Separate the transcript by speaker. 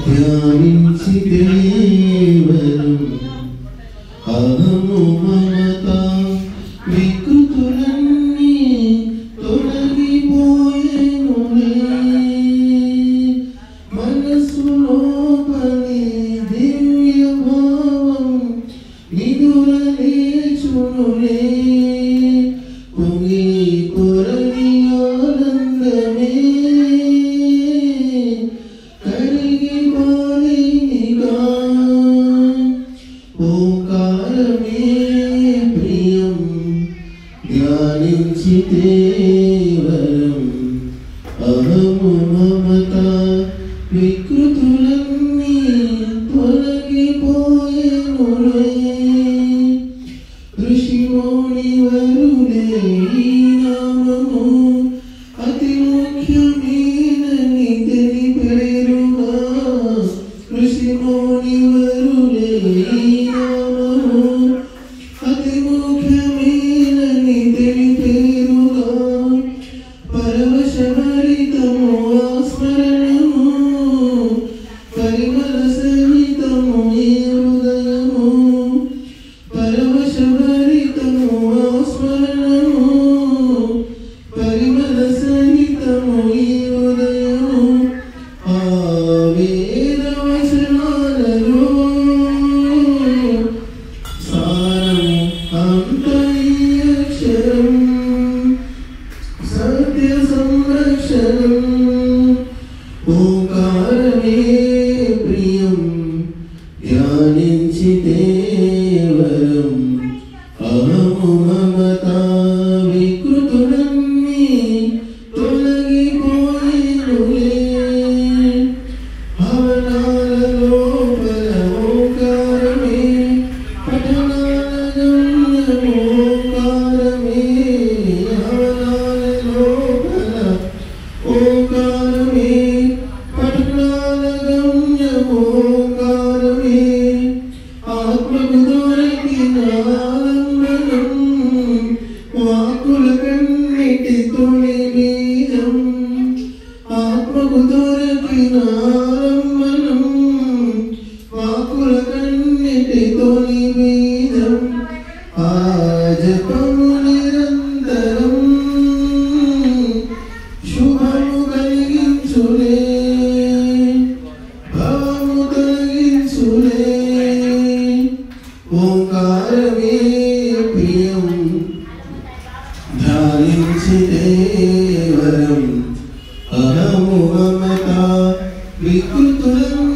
Speaker 1: ధ్యానించి దేవరం అహము మమత వికృతులన్నీ తొలగిపోయేనులే మనసులోపలి దివ్య భావం నిదురలేచునులే పొంగి పొరలి ఆనందమే ఓంకారమే ప్రియం ధ్యానించి దేవరం అహము మమత వికృతులన్నీ తొలగిపోయేనులే ఋషిమౌని వరులే ఈ నామము అతి ముఖ్యమైనని తెలిపేరుగా ఋషిమౌని వరులే ఈ నామము అతి ముఖ్యమైనని తెలిపేరుగా పరవశభరితము ఆస్మరణము పరిమళ సహితము ఈ హృదయము పరవశభరితము ఆస్మరణము పరిమళ సహితము ఈ హృదయము ఆ వేద వచనాలలో సారము అంతరీక్షరం సత్య సంరక్షణం ఓంకారమే ప్రియం ధ్యానించి దేవరం అహము మమత వికృతులన్నీ తొలగిపోయేనులే హవనాల లోపల ఓంకారమే పఠనాల గమ్యము ఓంకారమే హవనాల లోపల ఓంకారమే పఠనాల గమ్యము ఓంకారమే ఆత్మకు దొరికిన ఆలంబనం వాక్కుల కన్నిటి తొలి బీజం ఆత్మకు దొరికిన ఆలంబనం వాక్కుల కన్నిటి తొలి బీజం ఆ జపము నిరంతరం శుభము కలిగించులే భవము తొలగించులే ఓంకారమే ప్రియం ధ్యానించి దేవరం అహము మమత వికృతులం